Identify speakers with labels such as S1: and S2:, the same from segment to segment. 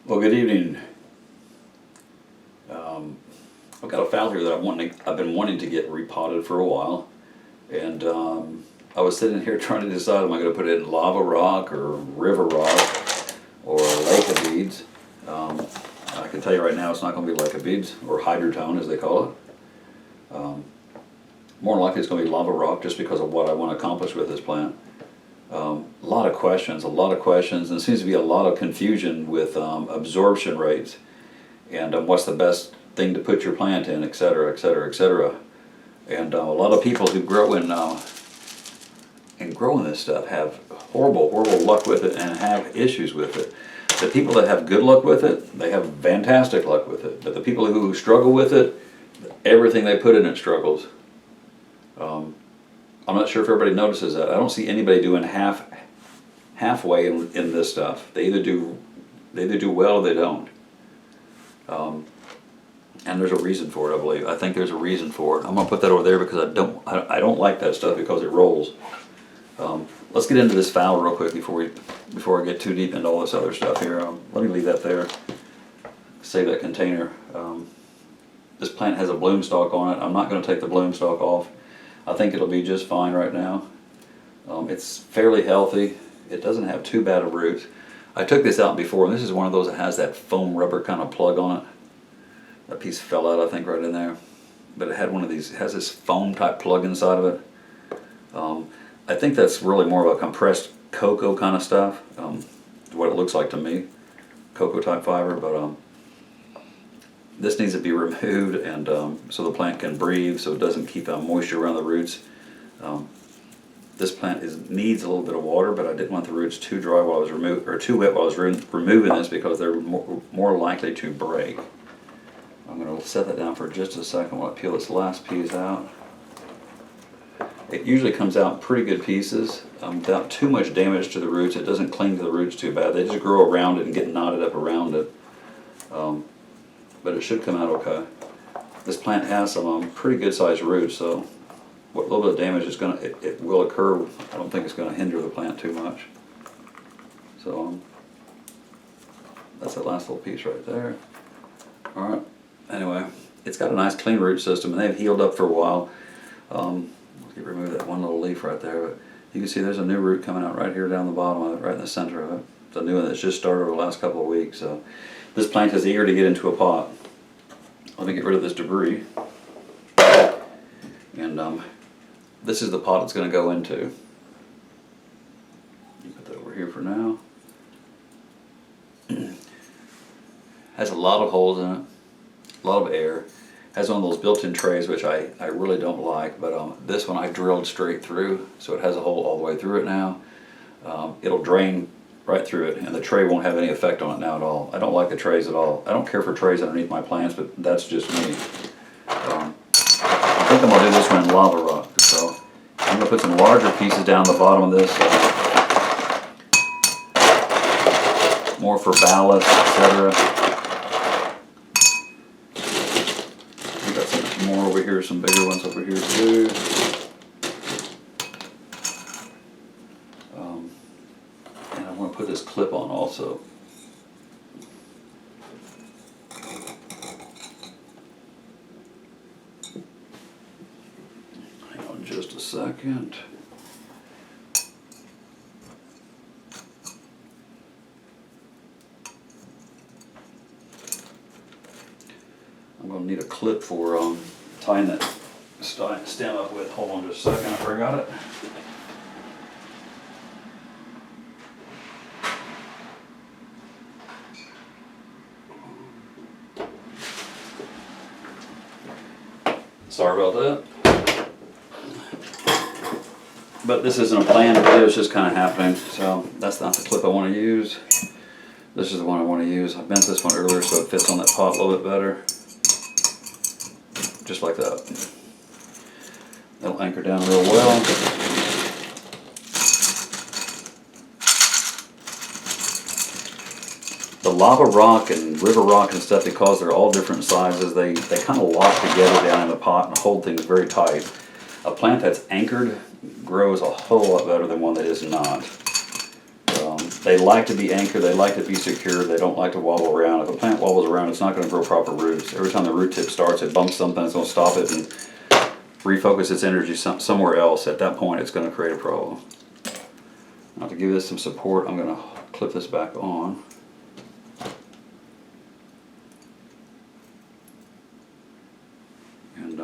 S1: Well, good evening. I've got a Phal here that I've been wanting to get repotted for a while, and I was sitting here trying to decide, am I going to put it in lava rock or river rock or lake of beads. I can tell you right now, it's not going to be lake of beads or hydrotone as they call it. More likely, it's going to be lava rock just because of what I want to accomplish with this plant. A lot of questions, and there seems to be a lot of confusion with absorption rates and what's the best thing to put your plant in, etc., etc., etc. And a lot of people who grow in this stuff have horrible luck with it and have issues with it. The people that have good luck with it, they have fantastic luck with it. But the people who struggle with it, everything they put in it struggles. I'm not sure if everybody notices that. I don't see anybody doing halfway in this stuff. They either do well or they don't. And there's a reason for it, I believe. I think there's a reason for it. I'm gonna put that over there because I don't like that stuff because it rolls. Let's get into this Phal real quick before I get too deep into all this other stuff here. Let me leave that there. Save that container. This plant has a bloom stalk on it. I'm not going to take the bloom stalk off. I think it'll be just fine right now. It's fairly healthy. It doesn't have too bad of roots. I took this out before, and this is one of those that has that foam rubber kind of plug on it. That piece fell out, I think, right in there. But it had one of these, it has this foam type plug inside of it. I think that's really more of a compressed cocoa kind of stuff, what it looks like to me, cocoa type fiber, but this needs to be removed, and so the plant can breathe, so it doesn't keep moisture around the roots. This plant needs a little bit of water, but I didn't want the roots too dry while I was too wet while I was removing this because they're more likely to break. I'm going to set that down for just a second while I peel this last piece out. It usually comes out in pretty good pieces without too much damage to the roots. It doesn't cling to the roots too bad. They just grow around it and get knotted up around it. But it should come out okay. This plant has some pretty good sized roots, so what little bit of damage is it will occur. I don't think it's going to hinder the plant too much. So that's that last little piece right there. All right. Anyway, it's got a nice clean root system, and they've healed up for a while. Let's remove that one little leaf right there, but you can see there's a new root coming out right here down the bottom of it, right in the center of it. It's a new one that's just started over the last couple of weeks. So this plant is eager to get into a pot. Let me get rid of this debris. And this is the pot it's going to go into. Put that over here for now. Has a lot of holes in it, a lot of air. Has one of those built-in trays, which I really don't like, but this one I drilled straight through, so it has a hole all the way through it now. It'll drain right through it, and the tray won't have any effect on it now at all. I don't like the trays at all. I don't care for trays underneath my plants, but that's just me. I think I'm going to do this one in lava rock, so I'm going to put some larger pieces down the bottom of this, more for ballast, etc. More over here, some bigger ones over here too. And I want to put this clip on also. Hang on just a second. I'm going to need a clip for tying that stem up with. Hold on just a second, I forgot it. Sorry about that. But this isn't a planned video, it's just kind of happening. So that's not the clip I want to use. This is the one I want to use. I bent this one earlier so it fits on that pot a little bit better. Just like that. That'll anchor down real well. The lava rock and river rock and stuff, because they're all different sizes, they kind of lock together down in the pot and hold things very tight. A plant that's anchored grows a whole lot better than one that is not. They like to be anchored, they like to be secure, they don't like to wobble around. If a plant wobbles around, it's not going to grow proper roots. Every time the root tip starts, it bumps something, it's going to stop it and refocus its energy somewhere else. At that point, it's going to create a problem. Now, to give this some support, I'm going to clip this back on. And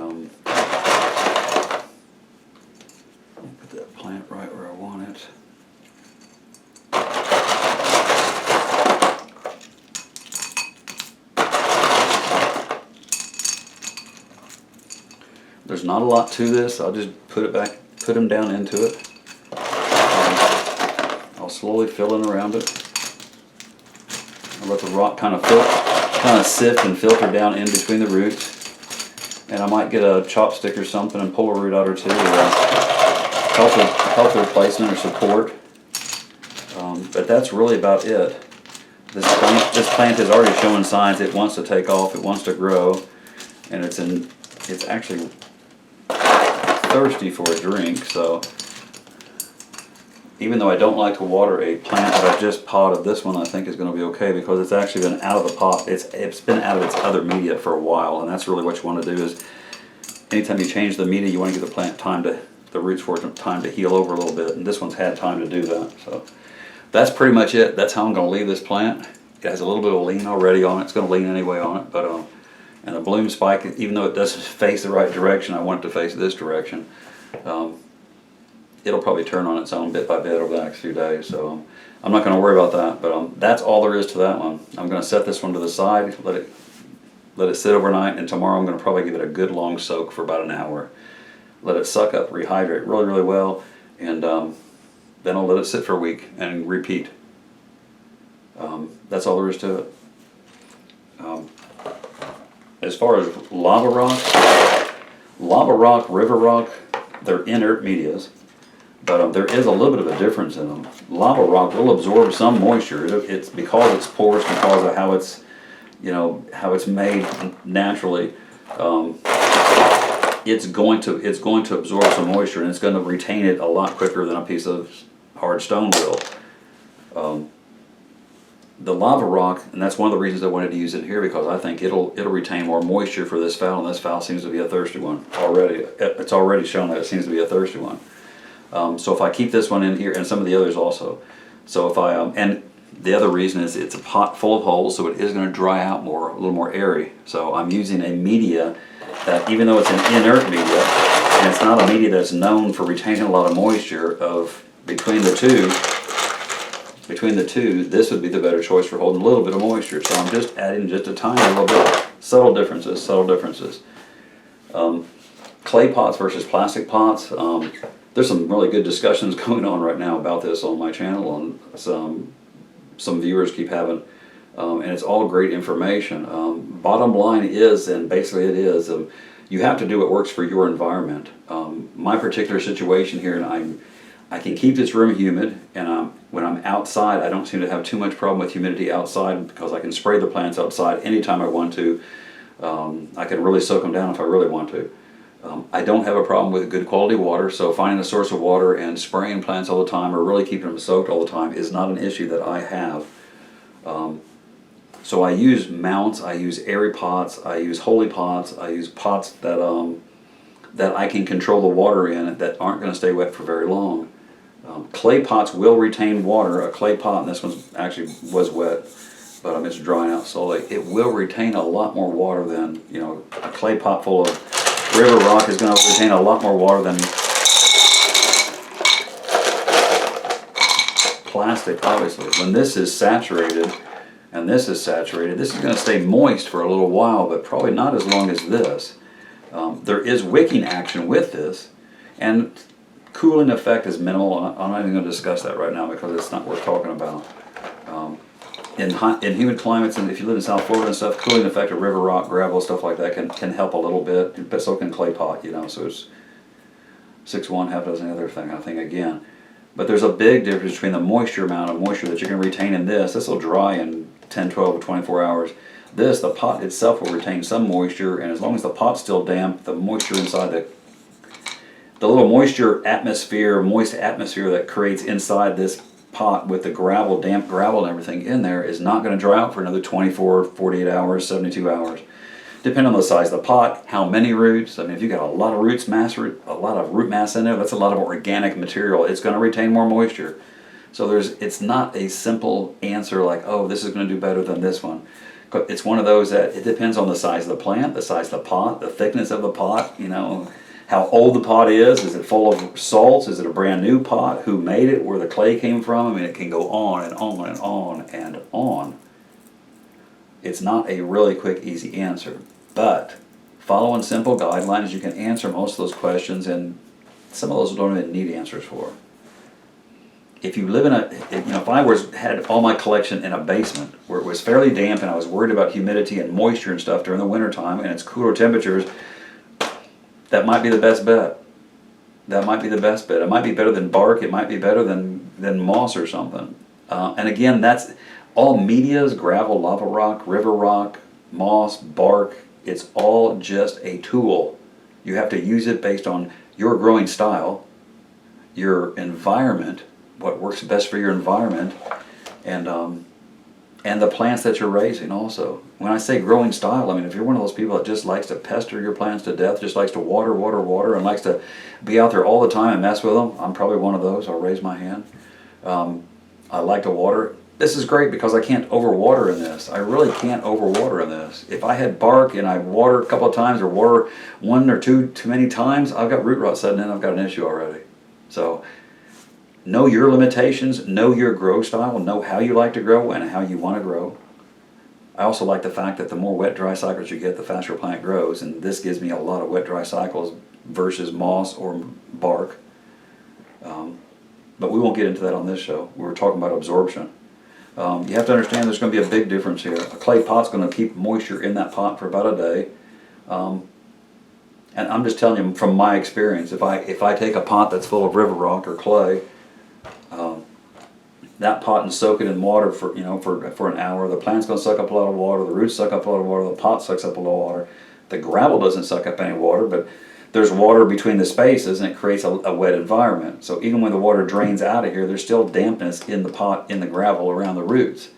S1: put that plant right where I want it. There's not a lot to this. I'll just put them down into it. I'll slowly fill in around it. I'll let the rock kind of sift and filter down in between the roots. And I might get a chopstick or something and pull a root out or two, or help their placement or support. But that's really about it. This plant is already showing signs it wants to take off, it wants to grow, and it's actually thirsty for a drink. So even though I don't like to water a plant that I just potted, this one I think is going to be okay because it's actually been out of the pot. It's been out of its other media for a while, and that's really what you want to do. Is anytime you change the media, you want to give the plant the roots for it time to heal over a little bit, and this one's had time to do that. So that's pretty much it. That's how I'm going to leave this plant. It has a little bit of lean already on it. It's going to lean anyway on it, but and the bloom spike, even though it doesn't face the right direction, I want it to face this direction. It'll probably turn on its own bit by bit over the next few days, so I'm not going to worry about that. But that's all there is to that one. I'm going to set this one to the side, let it sit overnight, and tomorrow I'm going to probably give it a good long soak for about an hour. Let it suck up, rehydrate really, really well, and then I'll let it sit for a week and repeat. That's all there is to it. As far as lava rock, river rock, they're inert medias, but there is a little bit of a difference in them. Lava rock will absorb some moisture. It's because it's porous, because of how it's, how it's made naturally. It's going to absorb some moisture, and it's going to retain it a lot quicker than a piece of hard stone will. The lava rock, and that's one of the reasons I wanted to use it here, because I think it'll retain more moisture for this Phal, and this Phal seems to be a thirsty one already. It's already shown that it seems to be a thirsty one. So if I keep this one in here, and some of the others also, so if I and the other reason is it's a pot full of holes, so it is going to dry out more, a little more airy. So I'm using a media that, even though it's an inert media, and it's not a media that's known for retaining a lot of moisture, between the two, this would be the better choice for holding a little bit of moisture. So I'm just adding just a tiny little bit. Subtle differences, subtle differences. Clay pots versus plastic pots. There's some really good discussions going on right now about this on my channel, and some viewers keep having, and it's all great information. Bottom line is, and basically it is, you have to do what works for your environment. My particular situation here, and I can keep this room humid, and when I'm outside, I don't seem to have too much problem with humidity outside, because I can spray the plants outside anytime I want to. I can really soak them down if I really want to. I don't have a problem with good quality water, so finding a source of water and spraying plants all the time, or really keeping them soaked all the time, is not an issue that I have. So I use mounts, I use airy pots, I use holy pots, I use pots that I can control the water in, that aren't going to stay wet for very long. Clay pots will retain water. A clay pot, and this one actually was wet, but it's drying out slowly. It will retain a lot more water than, a clay pot full of river rock is going to retain a lot more water than plastic, obviously. When this is saturated, and this is saturated, this is going to stay moist for a little while, but probably not as long as this. There is wicking action with this, and cooling effect is minimal. I'm not even going to discuss that right now because it's not worth talking about. In humid climates, and if you live in South Florida and stuff, cooling effect of river rock, gravel, stuff like that can help a little bit, but so can clay pot, so it's 6-1, half dozen other thing, I think, again. But there's a big difference between the amount of moisture that you can retain in this. This will dry in 10, 12, or 24 hours. The pot itself will retain some moisture, and as long as the pot's still damp, the moisture inside the little moist atmosphere that creates inside this pot with the gravel, damp gravel and everything in there is not going to dry out for another 24, 48 hours, 72 hours. Depending on the size of the pot, how many roots. I mean, if you got a lot of a lot of root mass in there, that's a lot of organic material. It's going to retain more moisture. So it's not a simple answer like, oh, this is going to do better than this one. It's one of those that it depends on the size of the plant, the size of the pot, the thickness of the pot, you know, how old the pot is it full of salts, is it a brand new pot, who made it, where the clay came from. I mean, it can go on and on and on and on. It's not a really quick, easy answer, but following simple guidelines, you can answer most of those questions, and some of those don't even need answers for. If you live in if I had all my collection in a basement where it was fairly damp and I was worried about humidity and moisture and stuff during the wintertime and it's cooler temperatures, that might be the best bet. That might be the best bet. It might be better than bark. It might be better than moss or something. And again, that's all medias: gravel, lava rock, river rock, moss, bark. It's all just a tool. You have to use it based on your growing style, your environment, what works best for your environment, and the plants that you're raising also. When I say growing style, I mean if you're one of those people that just likes to pester your plants to death, just likes to water, and likes to be out there all the time and mess with them, I'm probably one of those. I'll raise my hand. I like to water. This is great because I can't overwater in this. I really can't overwater in this. If I had bark and I water a couple of times or water one or two too many times, I've got root rot setting in, I've got an issue already. So know your limitations, know your grow style, know how you like to grow and how you want to grow. I also like the fact that the more wet-dry cycles you get, the faster a plant grows, and this gives me a lot of wet-dry cycles versus moss or bark. But we won't get into that on this show. We were talking about absorption. You have to understand there's going to be a big difference here. A clay pot's going to keep moisture in that pot for about a day. And I'm just telling you from my experience, if I take a pot that's full of river rock or clay, that pot and soak it in water for an hour, the plant's going to suck up a lot of water, the roots suck up a lot of water, the pot sucks up a lot of water. The gravel doesn't suck up any water, but there's water between the spaces and it creates a wet environment. So even when the water drains out of here, there's still dampness in the pot, in the gravel around the roots.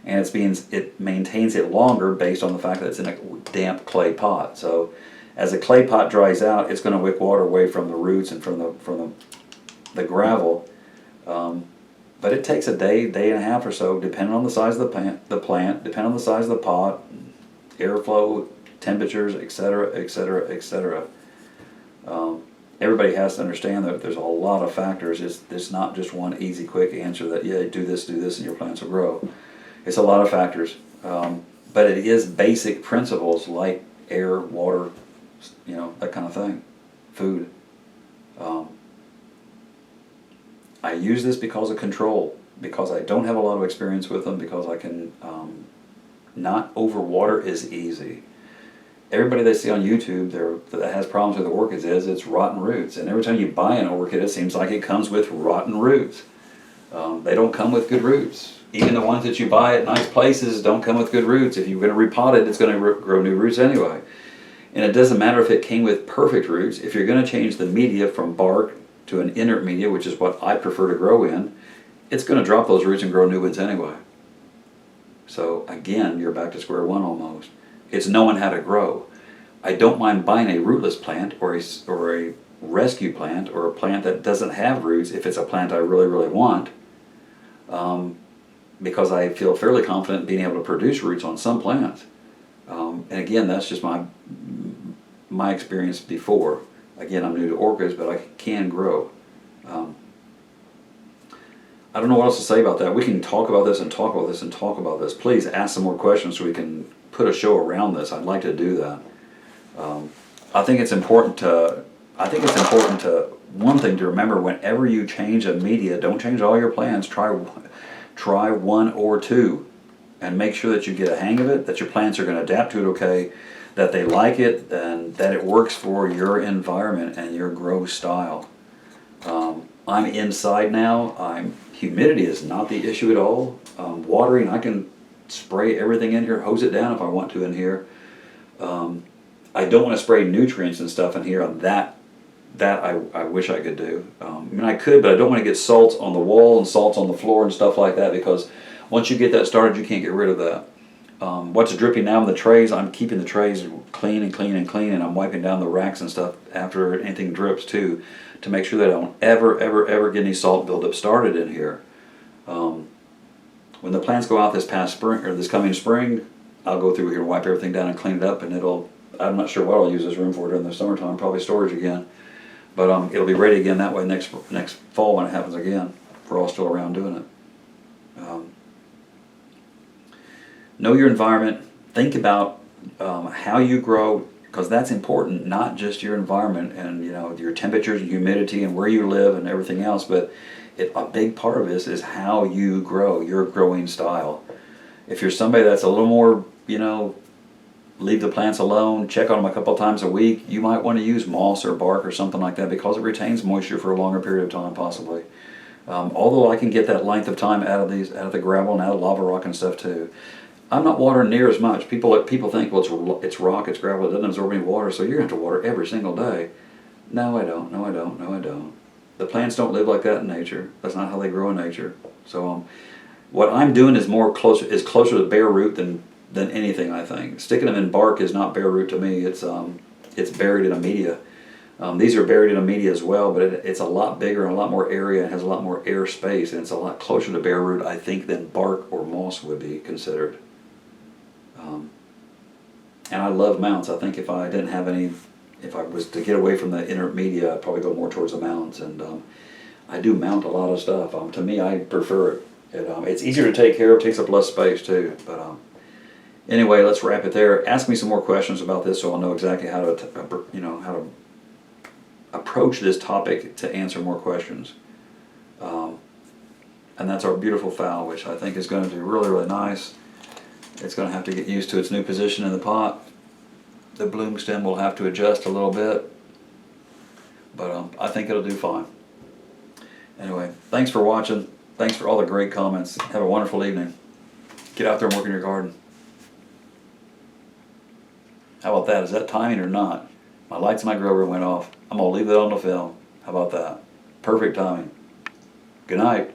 S1: And it maintains it longer based on the fact that it's in a damp clay pot. So as the clay pot dries out, it's going to wick water away from the roots and from the gravel. But it takes a day, day and a half or so, depending on the size of the plant, depending on the size of the pot, airflow, temperatures, etc., etc., etc. Everybody has to understand that there's a lot of factors. It's not just one easy, quick answer that, yeah, do this, and your plants will grow. It's a lot of factors. But it is basic principles like air, water, that kind of thing, food. I use this because of control, because I don't have a lot of experience with them, because I can not overwater is easy. Everybody they see on YouTube that has problems with the orchids it's rotten roots. And every time you buy an orchid, it seems like it comes with rotten roots. They don't come with good roots. Even the ones that you buy at nice places don't come with good roots. If you're going to repot it, it's going to grow new roots anyway. And it doesn't matter if it came with perfect roots. If you're going to change the media from bark to an inert media, which is what I prefer to grow in, it's going to drop those roots and grow new ones anyway. So again, you're back to square one almost. It's knowing how to grow. I don't mind buying a rootless plant or a rescue plant or a plant that doesn't have roots if it's a plant I really, really want, because I feel fairly confident being able to produce roots on some plants. And again, that's just my experience before. Again, I'm new to orchids, but I can grow. I don't know what else to say about that. We can talk about this and talk about this and talk about this. Please ask some more questions so we can put a show around this. I'd like to do that. I think it's important to one thing to remember: whenever you change a media, don't change all your plants. Try one or two, and make sure that you get a hang of it. That your plants are going to adapt to it okay. That they like it, and that it works for your environment and your grow style. I'm inside now. Humidity is not the issue at all. Watering, I can spray everything in here, hose it down if I want to in here. I don't want to spray nutrients and stuff in here on that that I wish I could do. I mean, I could, but I don't want to get salts on the wall and salts on the floor and stuff like that, because once you get that started, you can't get rid of that. What's dripping now in the trays, I'm keeping the trays clean and clean and clean, and I'm wiping down the racks and stuff after anything drips too, to make sure that I don't ever get any salt buildup started in here. When the plants go out this past spring, or this coming spring, I'll go through here and wipe everything down and clean it up, and I'm not sure what I'll use this room for during the summertime, probably storage again. But it'll be ready again that way next fall when it happens again. We're all still around doing it. Know your environment. Think about how you grow, because that's important. Not just your environment and your temperatures and humidity and where you live and everything else, but a big part of this is how you grow, your growing style. If you're somebody that's a little more, leave the plants alone, check on them a couple times a week, you might want to use moss or bark or something like that, because it retains moisture for a longer period of time possibly. Although I can get that length of time out of the gravel and out of lava rock and stuff too. I'm not watering near as much. People think, well, it's rock, it's gravel, it doesn't absorb any water, so you're going to have to water every single day. No, I don't. No, I don't. No, I don't. The plants don't live like that in nature. That's not how they grow in nature. So what I'm doing is closer to bare root than anything, I think. Sticking them in bark is not bare root to me. It's buried in a media. These are buried in a media as well, but it's a lot bigger and a lot more area and has a lot more air space, and it's a lot closer to bare root, I think, than bark or moss would be considered. And I love mounts. I think if I was to get away from the inert media, I'd probably go more towards the mounts. And I do mount a lot of stuff. To me, I prefer it. It's easier to take care of, takes up less space too. But anyway, let's wrap it there. Ask me some more questions about this, so I'll know exactly how to approach this topic to answer more questions. And that's our beautiful Phal, which I think is going to do really, really nice. It's going to have to get used to its new position in the pot. The bloom stem will have to adjust a little bit, but I think it'll do fine. Anyway, thanks for watching. Thanks for all the great comments. Have a wonderful evening. Get out there and work in your garden. How about that? Is that timing or not? My lights in my grow room went off. I'm going to leave that on the film. How about that? Perfect timing. Good night.